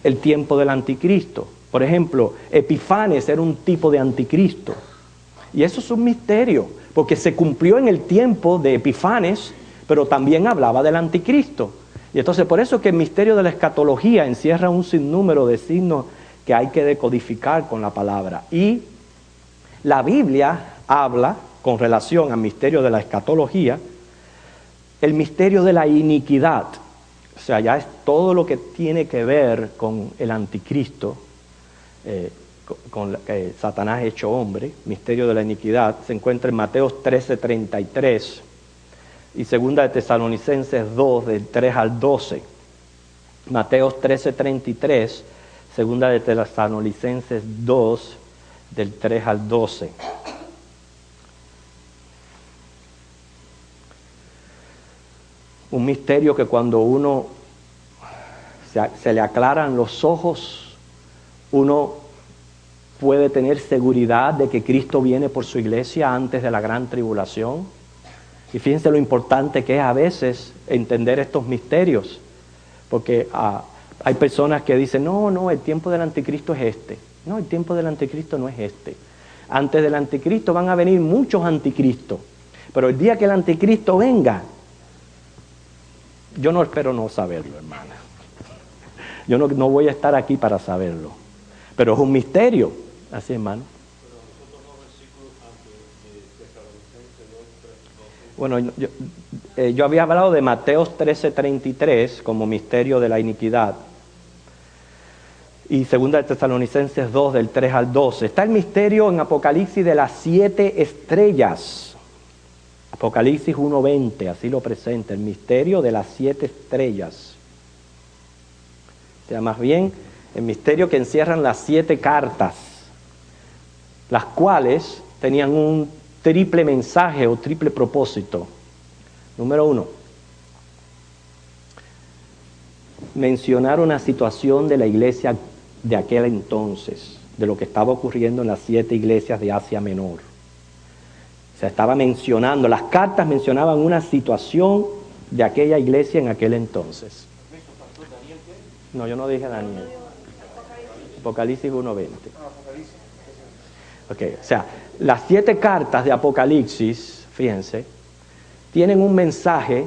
A: el tiempo del anticristo. Por ejemplo, Epifanes era un tipo de anticristo. Y eso es un misterio, porque se cumplió en el tiempo de Epifanes, pero también hablaba del anticristo. Y entonces por eso que el misterio de la escatología encierra un sinnúmero de signos que hay que decodificar con la palabra. Y la Biblia habla, con relación al misterio de la escatología, el misterio de la iniquidad. O sea, ya es todo lo que tiene que ver con el anticristo, con Satanás hecho hombre. Misterio de la iniquidad se encuentra en Mateo 13:33 y 2 de Tesalonicenses 2 del 3 al 12. Mateo 13:33, 2 de Tesalonicenses 2 del 3 al 12. Un misterio que cuando uno se le aclaran los ojos, uno puede tener seguridad de que Cristo viene por su iglesia antes de la gran tribulación. Y fíjense lo importante que es a veces entender estos misterios, porque hay personas que dicen, no, el tiempo del anticristo es este. No, el tiempo del anticristo no es este. Antes del anticristo van a venir muchos anticristos, pero el día que el anticristo venga, yo no espero no saberlo, hermana. Yo no voy a estar aquí para saberlo. Pero es un misterio. Así, hermano. Bueno, yo había hablado de Mateo 13:33 como misterio de la iniquidad. Y 2 de Tesalonicenses 2 del 3 al 12. Está el misterio en Apocalipsis de las 7 estrellas. Apocalipsis 1:20, así lo presenta, el misterio de las 7 estrellas. O sea, más bien, el misterio que encierran las 7 cartas, las cuales tenían un triple mensaje o triple propósito. Número 1, mencionar una situación de la iglesia de aquel entonces, de lo que estaba ocurriendo en las 7 iglesias de Asia Menor. Se estaba mencionando, las cartas mencionaban una situación de aquella iglesia en aquel entonces. No, yo no dije Daniel. Apocalipsis 1:20. Ok, o sea, las 7 cartas de Apocalipsis, fíjense, tienen un mensaje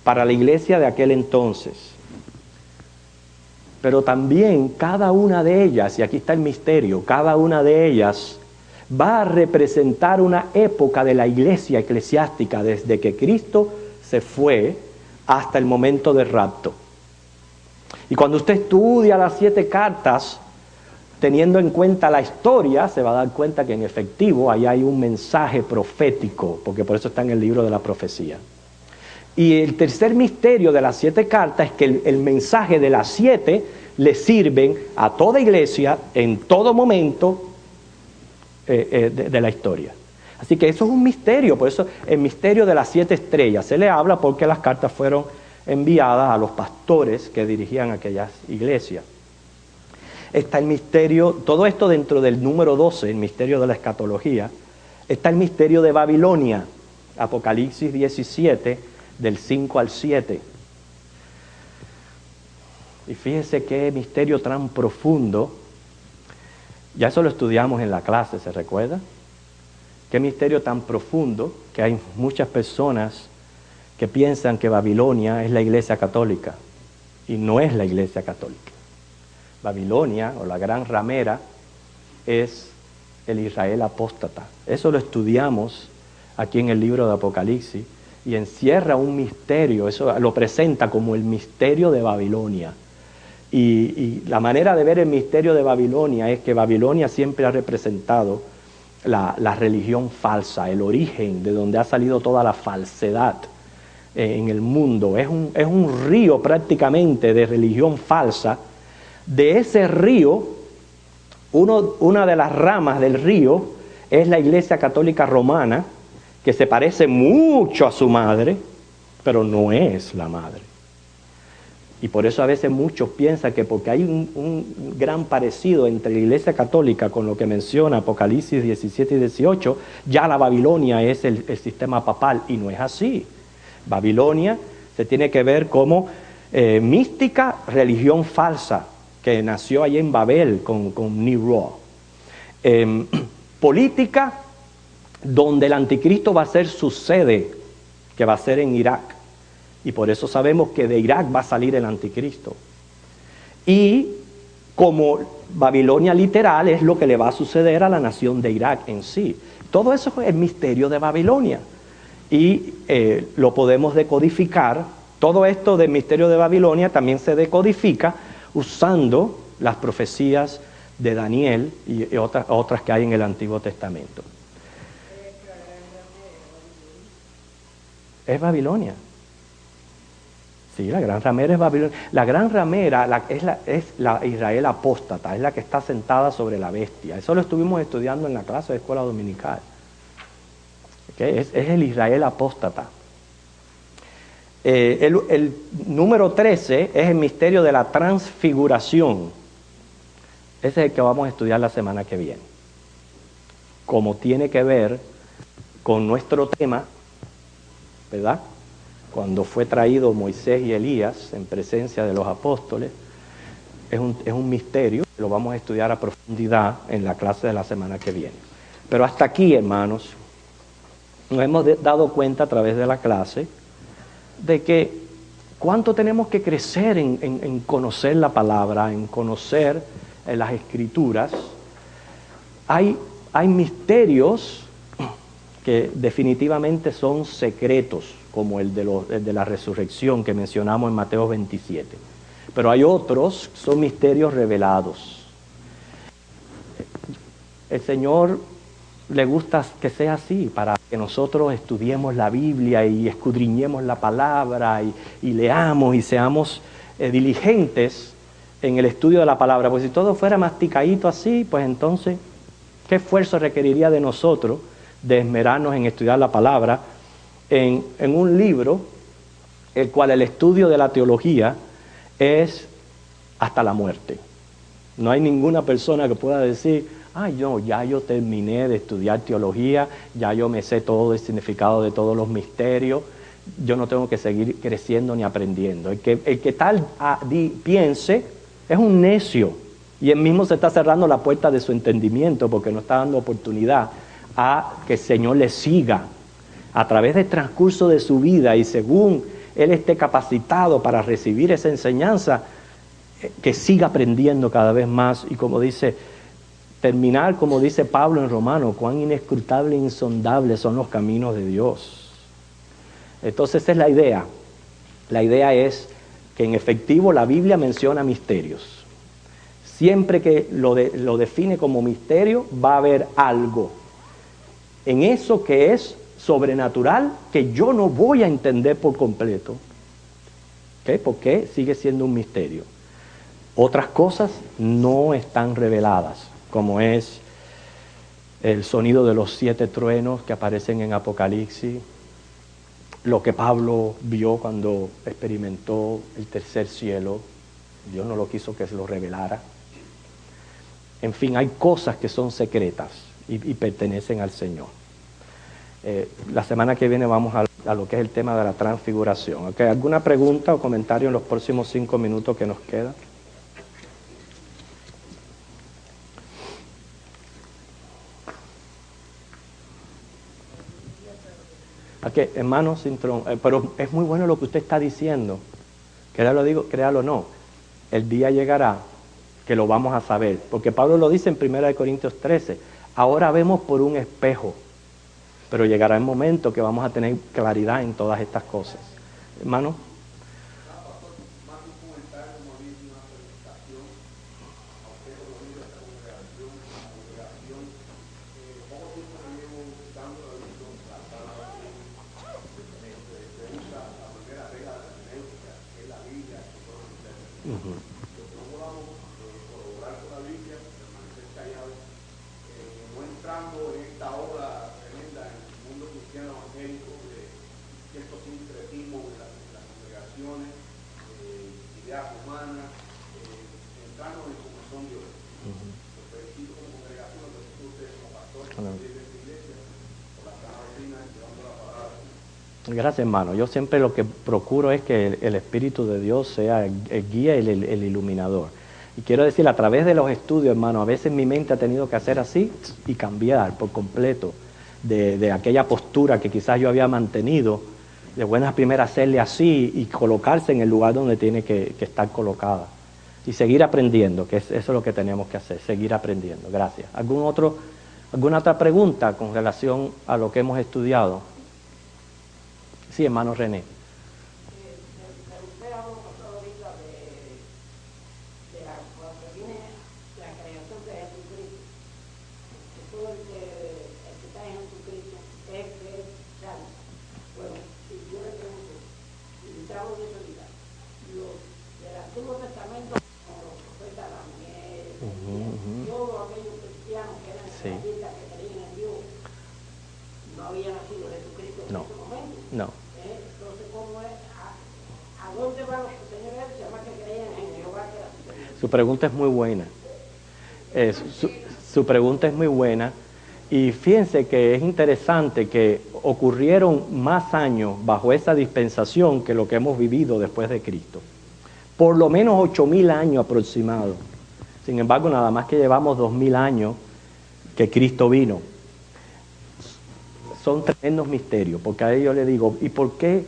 A: para la iglesia de aquel entonces. Pero también cada una de ellas, y aquí está el misterio, cada una de ellas va a representar una época de la iglesia eclesiástica desde que Cristo se fue hasta el momento del rapto. Y cuando usted estudia las 7 cartas, teniendo en cuenta la historia, se va a dar cuenta que en efectivo ahí hay un mensaje profético, porque por eso está en el libro de la profecía. Y el tercer misterio de las 7 cartas es que el mensaje de las 7 le sirven a toda iglesia en todo momento de la historia. Así que eso es un misterio, por eso el misterio de las 7 estrellas se le habla porque las cartas fueron enviadas a los pastores que dirigían aquellas iglesias. Está el misterio, todo esto dentro del número 12, el misterio de la escatología, está el misterio de Babilonia, Apocalipsis 17, del 5 al 7. Y fíjese qué misterio tan profundo. Ya eso lo estudiamos en la clase, ¿se recuerda? Qué misterio tan profundo que hay muchas personas que piensan que Babilonia es la iglesia católica, y no es la iglesia católica. Babilonia, o la gran ramera, es el Israel apóstata. Eso lo estudiamos aquí en el libro de Apocalipsis, y encierra un misterio, eso lo presenta como el misterio de Babilonia. Y la manera de ver el misterio de Babilonia es que Babilonia siempre ha representado la religión falsa, el origen de donde ha salido toda la falsedad en el mundo. Es un río prácticamente de religión falsa. De ese río, una de las ramas del río es la Iglesia Católica Romana, que se parece mucho a su madre, pero no es la madre. Y por eso a veces muchos piensan que porque hay un gran parecido entre la Iglesia Católica con lo que menciona Apocalipsis 17 y 18, ya la Babilonia es el sistema papal, y no es así. Babilonia se tiene que ver como mística religión falsa, que nació allí en Babel con Nimrod. Política, donde el anticristo va a ser su sede, que va a ser en Irak. Y por eso sabemos que de Irak va a salir el anticristo. Y como Babilonia literal es lo que le va a suceder a la nación de Irak en sí. Todo eso es el misterio de Babilonia. Y lo podemos decodificar. Todo esto del misterio de Babilonia también se decodifica usando las profecías de Daniel y otras que hay en el Antiguo Testamento. Es Babilonia. Sí, la gran ramera es Babilonia. La gran ramera es la Israel apóstata, es la que está sentada sobre la bestia. Eso lo estuvimos estudiando en la clase de escuela dominical. ¿Okay? Es el Israel apóstata. El número 13 es el misterio de la transfiguración. Ese es el que vamos a estudiar la semana que viene. Como tiene que ver con nuestro tema, ¿verdad? Cuando fue traído Moisés y Elías en presencia de los apóstoles, es un misterio, lo vamos a estudiar a profundidad en la clase de la semana que viene. Pero hasta aquí, hermanos, nos hemos dado cuenta a través de la clase de que cuánto tenemos que crecer en conocer la palabra, en conocer las escrituras. Hay misterios que definitivamente son secretos, como el de la resurrección que mencionamos en Mateo 27. Pero hay otros que son misterios revelados. El Señor le gusta que sea así, para que nosotros estudiemos la Biblia y escudriñemos la palabra y leamos y seamos diligentes en el estudio de la palabra. Pues si todo fuera masticadito así, pues entonces, ¿qué esfuerzo requeriría de nosotros de esmerarnos en estudiar la palabra en un libro el cual el estudio de la teología es hasta la muerte? No hay ninguna persona que pueda decir, ya yo terminé de estudiar teología, ya yo me sé todo el significado de todos los misterios, yo no tengo que seguir creciendo ni aprendiendo. El que tal piense es un necio, y él mismo se está cerrando la puerta de su entendimiento porque no está dando oportunidad a que el Señor le siga a través del transcurso de su vida, y según él esté capacitado para recibir esa enseñanza, que siga aprendiendo cada vez más. Y como dice, terminar como dice Pablo en Romanos, cuán inescrutables e insondables son los caminos de Dios. Entonces esa es la idea. La idea es que en efectivo la Biblia menciona misterios. Siempre que lo define como misterio, va a haber algo en eso que es sobrenatural, que yo no voy a entender por completo. ¿Okay? Porque sigue siendo un misterio. Otras cosas no están reveladas, como es el sonido de los 7 truenos que aparecen en Apocalipsis, lo que Pablo vio cuando experimentó el tercer cielo. Dios no lo quiso que se lo revelara. En fin, hay cosas que son secretas y pertenecen al Señor. La semana que viene vamos a a lo que es el tema de la transfiguración. ¿Okay? ¿Alguna pregunta o comentario en los próximos 5 minutos que nos quedan? Okay, hermanos, pero es muy bueno lo que usted está diciendo. Créalo o no. El día llegará que lo vamos a saber. Porque Pablo lo dice en 1 Corintios 13. Ahora vemos por un espejo. Pero llegará el momento que vamos a tener claridad en todas estas cosas. Hermano. Gracias, hermano. Yo siempre lo que procuro es que el Espíritu de Dios sea el guía y el iluminador. Y quiero decir, a través de los estudios, hermano, a veces mi mente ha tenido que hacer así y cambiar por completo de aquella postura que quizás yo había mantenido, de buenas primeras hacerle así y colocarse en el lugar donde tiene que estar colocada. Y seguir aprendiendo, que eso es lo que tenemos que hacer, seguir aprendiendo. Gracias. ¿Alguna otra pregunta con relación a lo que hemos estudiado? Sí, hermano René.
D: Usted habló ahorita de cuando viene la creación de Jesucristo. Todo el que está en Jesucristo es salvo. Bueno, si yo le pregunto, y te hablo de eso ahorita, los del Antiguo Testamento, como los profetas Daniel, todos aquellos cristianos que eran israelitas, que creían en Dios, no había nacido Jesucristo en ese momento.
A: No.
D: Entonces, ¿cómo es? ¿A dónde van los señores que más que creían en Jehová que era su Señor?
A: Su pregunta es muy buena. Su pregunta es muy buena. Y fíjense que es interesante que ocurrieron más años bajo esa dispensación que lo que hemos vivido después de Cristo. Por lo menos 8,000 años aproximados. Sin embargo, nada más que llevamos 2,000 años que Cristo vino. Son tremendos misterios, porque a ellos le digo, ¿y por qué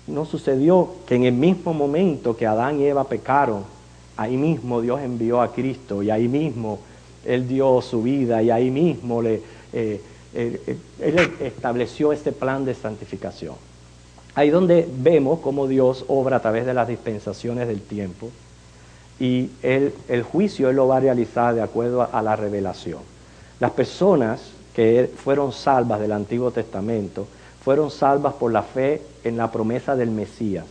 A: no sucedió que en el mismo momento que Adán y Eva pecaron, ahí mismo Dios envió a Cristo, y ahí mismo Él dio su vida, y ahí mismo Él estableció este plan de santificación? Ahí donde vemos cómo Dios obra a través de las dispensaciones del tiempo, y el juicio Él lo va a realizar de acuerdo a la revelación. Las personas que fueron salvas del Antiguo Testamento, fueron salvas por la fe en la promesa del Mesías.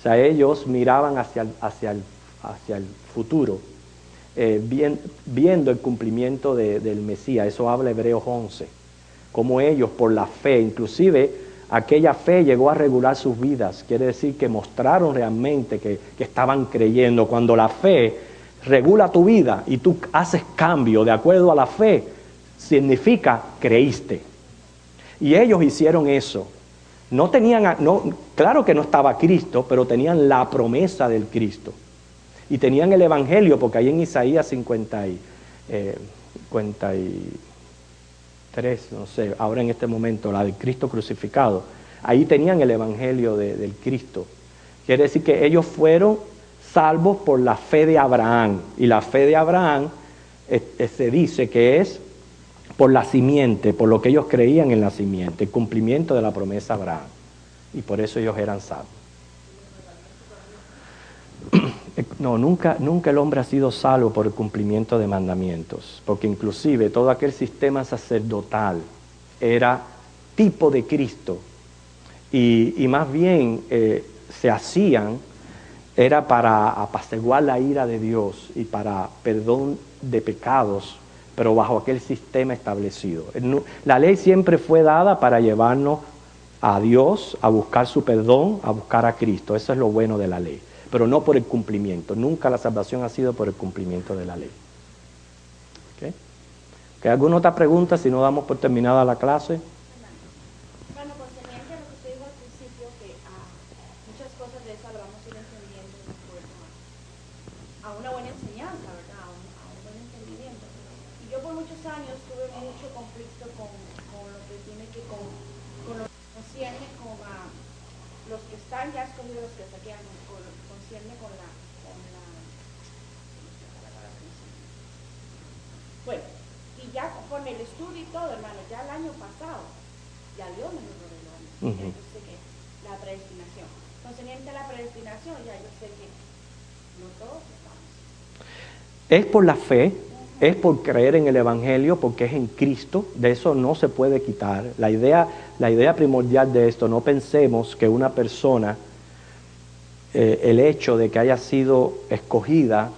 A: O sea, ellos miraban hacia el futuro, viendo el cumplimiento del Mesías. Eso habla Hebreos 11. Como ellos, por la fe, inclusive aquella fe llegó a regular sus vidas. Quiere decir que mostraron realmente que estaban creyendo. Cuando la fe regula tu vida y tú haces cambio de acuerdo a la fe, significa creíste. Y ellos hicieron eso. Claro que no estaba Cristo, pero tenían la promesa del Cristo. Y tenían el Evangelio, porque ahí en Isaías 53, no sé, ahora en este momento, la del Cristo crucificado, ahí tenían el Evangelio del Cristo. Quiere decir que ellos fueron salvos por la fe de Abraham. Y la fe de Abraham se dice que es por la simiente, por lo que ellos creían en la simiente, el cumplimiento de la promesa de Abraham. Y por eso ellos eran salvos. No, nunca el hombre ha sido salvo por el cumplimiento de mandamientos, porque inclusive todo aquel sistema sacerdotal era tipo de Cristo, y más bien se hacían, era para apaciguar la ira de Dios y para perdón de pecados, pero bajo aquel sistema establecido. La ley siempre fue dada para llevarnos a Dios, a buscar su perdón, a buscar a Cristo. Eso es lo bueno de la ley, pero no por el cumplimiento. Nunca la salvación ha sido por el cumplimiento de la ley. ¿Okay? ¿Alguna otra pregunta? Si no, damos por terminada la clase.
B: Bueno, concerniente a lo que
E: han ya escogido los que se quedan concierne con la bueno, y ya con el estudio y todo, hermano, ya el año pasado, ya Dios me lo reveló a mí. Ya yo sé que la predestinación. Concerniente a la predestinación, ya yo sé que no todos estamos.
A: Es por la fe, es por creer en el Evangelio, porque es en Cristo, de eso no se puede quitar. La idea primordial de esto, no pensemos que una persona, el hecho de que haya sido escogida,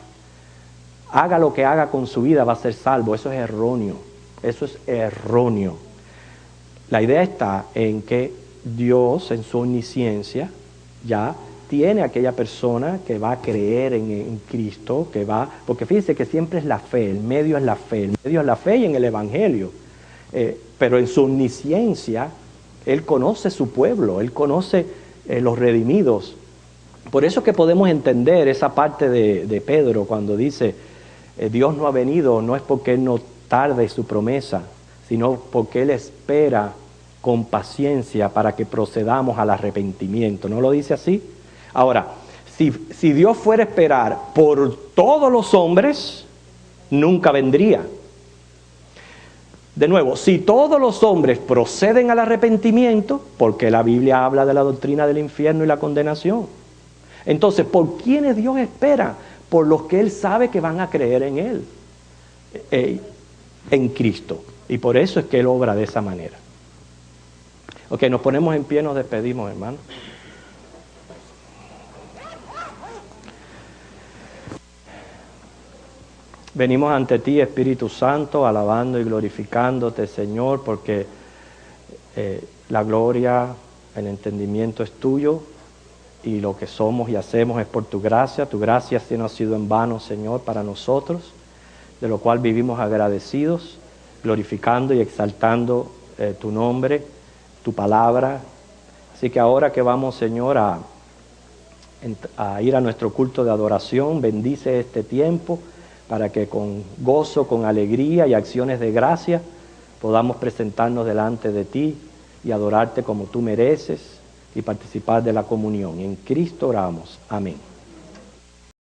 A: haga lo que haga con su vida, va a ser salvo. Eso es erróneo. Eso es erróneo. La idea está en que Dios, en su omnisciencia, ya tiene a aquella persona que va a creer en Cristo, que va, porque fíjense que siempre es la fe, el medio es la fe y en el Evangelio. Pero en su omnisciencia, Él conoce su pueblo, Él conoce los redimidos. Por eso que podemos entender esa parte de Pedro cuando dice, Dios no ha venido, no es porque Él no tarde su promesa, sino porque Él espera con paciencia para que procedamos al arrepentimiento. ¿No lo dice así? Ahora, si Dios fuera a esperar por todos los hombres, nunca vendría. De nuevo, si todos los hombres proceden al arrepentimiento, porque la Biblia habla de la doctrina del infierno y la condenación. Entonces, ¿por quiénes Dios espera? Por los que Él sabe que van a creer en Él, en Cristo. Y por eso es que Él obra de esa manera. Ok, nos ponemos en pie, nos despedimos, hermano. Venimos ante ti, Espíritu Santo, alabando y glorificándote, Señor, porque la gloria, el entendimiento es tuyo y lo que somos y hacemos es por tu gracia. Tu gracia no ha sido en vano, Señor, para nosotros, de lo cual vivimos agradecidos, glorificando y exaltando tu nombre, tu palabra. Así que ahora que vamos, Señor, a ir a nuestro culto de adoración, bendice este tiempo, para que con gozo, con alegría y acciones de gracia podamos presentarnos delante de ti y adorarte como tú mereces y participar de la comunión. En Cristo oramos. Amén.